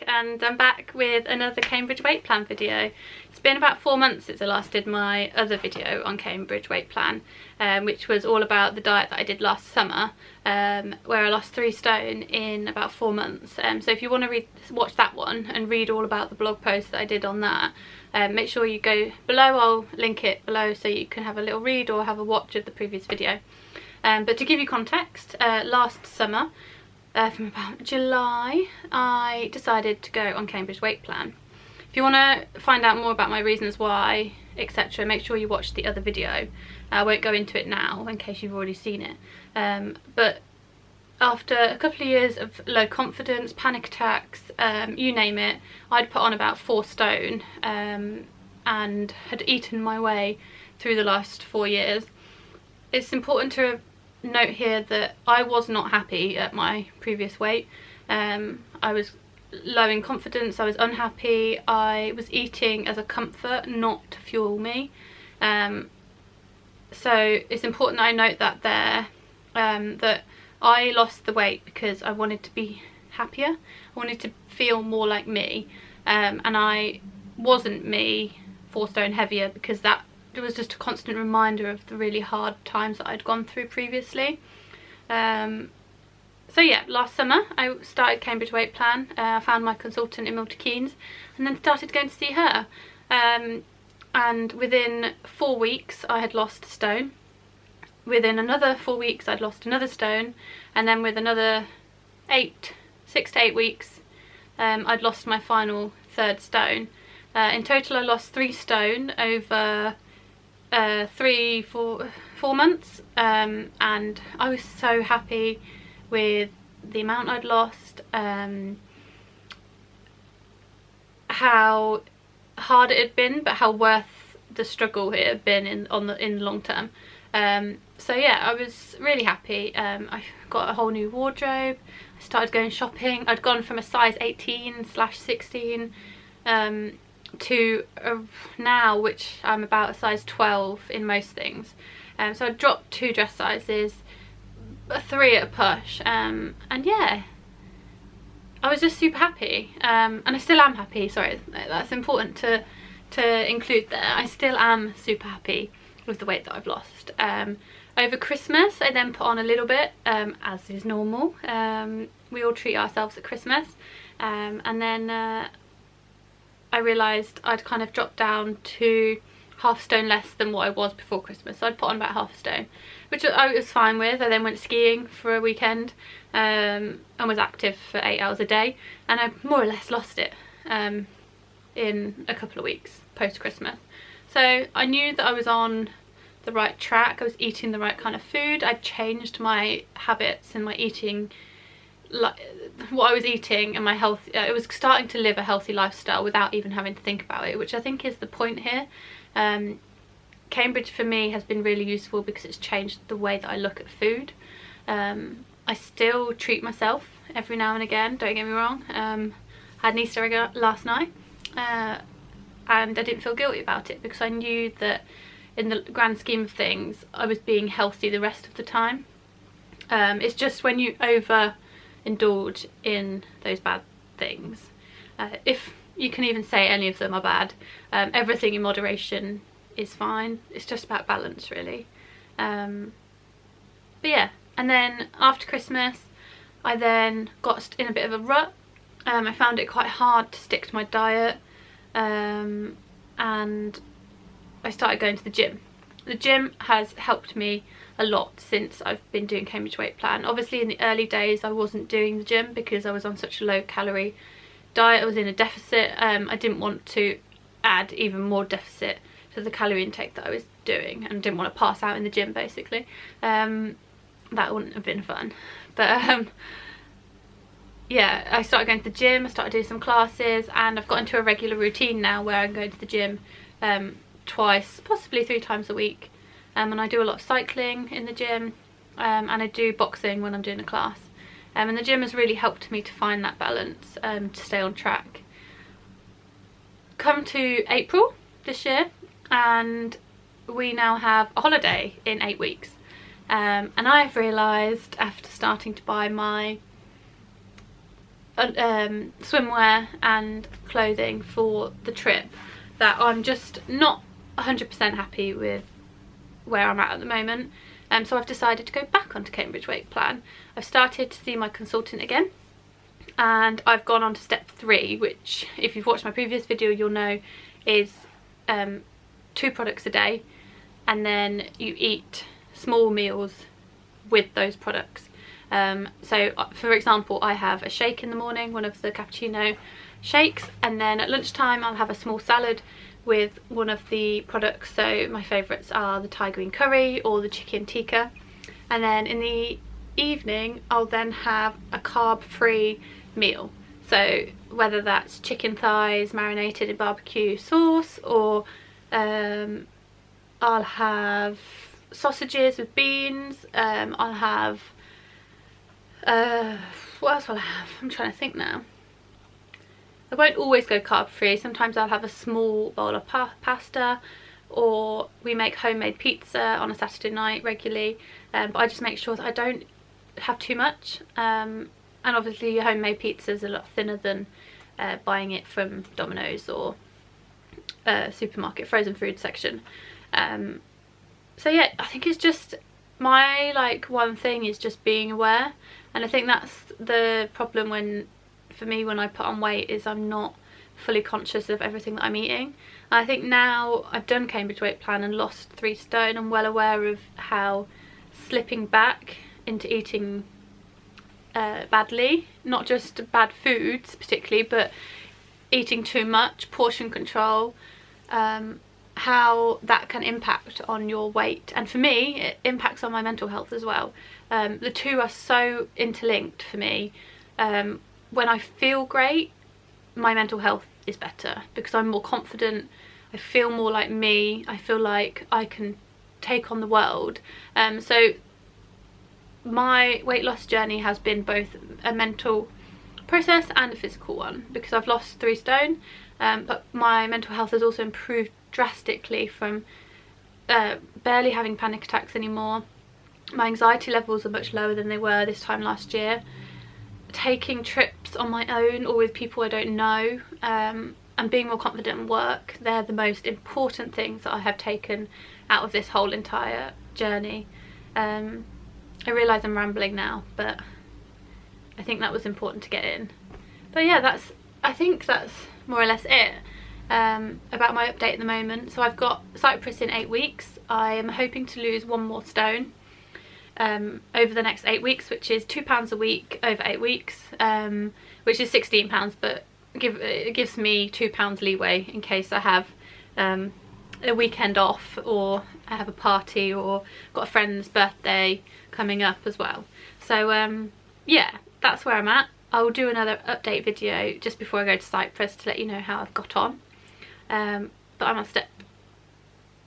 back, and I'm back with another Cambridge weight plan video. It's been about 4 months since I last did my other video on Cambridge weight plan, which was all about the diet that I did last summer, where I lost 3 stone in about 4 months. So if you want to watch that one and read all about the blog post that I did on that, make sure you go below. I'll link it below so you can have a little read or have a watch of the previous video. But to give you context, last summer, from about July, I decided to go on Cambridge weight plan. If you want to find out more about my reasons why, etc., make sure you watch the other video. I won't go into it now in case you've already seen it. But after a couple of years of low confidence, panic attacks, you name it, I'd put on about 4 stone and had eaten my way through the last 4 years. It's important to note here that I was not happy at my previous weight. I was low in confidence, I was unhappy, I was eating as a comfort, not to fuel me. So it's important that I note that there, that I lost the weight because I wanted to be happier, I wanted to feel more like me, and I wasn't me 4 stone heavier because that it was just a constant reminder of the really hard times that I'd gone through previously. So yeah, last summer I started Cambridge weight plan. I found my consultant in Milton Keynes and then started going to see her. And within 4 weeks I had lost a stone. Within another 4 weeks I'd lost another stone, and then with another 6 to 8 weeks I'd lost my final 3rd stone. In total I lost 3 stone over 4 months, and I was so happy with the amount I'd lost, how hard it had been, but how worth the struggle it had been in the long term. So yeah, I was really happy. I got a whole new wardrobe, I started going shopping. I'd gone from a size 18/16 to now, which I'm about a size 12 in most things. So I dropped 2 dress sizes, 3 at a push, and yeah, I was just super happy, and I still am happy. Sorry, that's important to include there. I still am super happy with the weight that I've lost. Over Christmas I then put on a little bit, as is normal. We all treat ourselves at Christmas, and then I realised I'd kind of dropped down to half a stone less than what I was before Christmas. So I'd put on about half a stone, which I was fine with. I then went skiing for a weekend, and was active for 8 hours a day, and I more or less lost it in a couple of weeks post Christmas. So I knew that I was on the right track. I was eating the right kind of food. I'd changed my habits and my eating, like what I was eating, and my health. It was starting to live a healthy lifestyle without even having to think about it, which I think is the point here. Cambridge for me has been really useful because it's changed the way that I look at food. I still treat myself every now and again, don't get me wrong. I had an Easter egg last night, and I didn't feel guilty about it because I knew that in the grand scheme of things I was being healthy the rest of the time. It's just when you overindulge in those bad things, if you can even say any of them are bad, everything in moderation is fine. It's just about balance, really. But yeah, and then after Christmas I then got in a bit of a rut. I found it quite hard to stick to my diet, and I started going to the gym. The gym has helped me a lot since I've been doing Cambridge weight plan. Obviously in the early days I wasn't doing the gym because I was on such a low calorie diet. I was in a deficit. I didn't want to add even more deficit to the calorie intake that I was doing, and didn't want to pass out in the gym basically. That wouldn't have been fun, but yeah, I started going to the gym, I started doing some classes, and I've got into a regular routine now where I'm going to the gym twice, possibly 3 times a week, and I do a lot of cycling in the gym, and I do boxing when I'm doing a class, and the gym has really helped me to find that balance, to stay on track. Come to April this year and we now have a holiday in 8 weeks, and I've realised after starting to buy my swimwear and clothing for the trip that I'm just not 100% happy with where I'm at the moment. So I've decided to go back onto Cambridge Weight Plan. I've started to see my consultant again, and I've gone on to step 3, which if you've watched my previous video you'll know is 2 products a day, and then you eat small meals with those products. So for example, I have a shake in the morning, one of the cappuccino shakes, and then at lunchtime I'll have a small salad with one of the products. So my favourites are the Thai green curry or the chicken tikka, and then in the evening I'll then have a carb-free meal. So whether that's chicken thighs marinated in barbecue sauce, or I'll have sausages with beans, I'll have what else will I have? I'm trying to think now. I won't always go carb free. Sometimes I'll have a small bowl of pasta, or we make homemade pizza on a Saturday night regularly, but I just make sure that I don't have too much, and obviously homemade pizza is a lot thinner than buying it from Domino's or supermarket frozen food section. So yeah, I think it's just my one thing is just being aware, and I think that's the problem for me when I put on weight, is I'm not fully conscious of everything that I'm eating. I think now I've done Cambridge Weight Plan and lost 3 stone, I'm well aware of how slipping back into eating badly, not just bad foods particularly, but eating too much, portion control, how that can impact on your weight. And for me it impacts on my mental health as well. The two are so interlinked for me. When I feel great, my mental health is better because I'm more confident, I feel more like me, I feel like I can take on the world. So my weight loss journey has been both a mental process and a physical one, because I've lost 3 stone, but my mental health has also improved drastically from barely having panic attacks anymore. My anxiety levels are much lower than they were this time last year. Taking trips on my own or with people I don't know, and being more confident in work, they're the most important things that I have taken out of this whole entire journey. I realise I'm rambling now, but I think that was important to get in. But yeah, I think that's more or less it about my update at the moment. So I've got Cyprus in 8 weeks. I am hoping to lose 1 more stone over the next 8 weeks, which is £2 a week over 8 weeks, which is £16, but it gives me £2 leeway in case I have a weekend off, or I have a party, or got a friend's birthday coming up as well. So yeah, that's where I'm at. I'll do another update video just before I go to Cyprus to let you know how I've got on. But I'm on step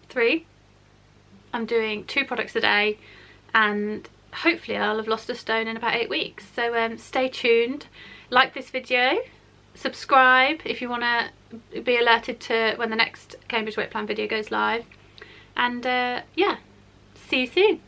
3. I'm doing 2 products a day, and hopefully I'll have lost a stone in about 8 weeks. So stay tuned, like this video, subscribe if you want to be alerted to when the next Cambridge Weight Plan video goes live, and yeah, see you soon.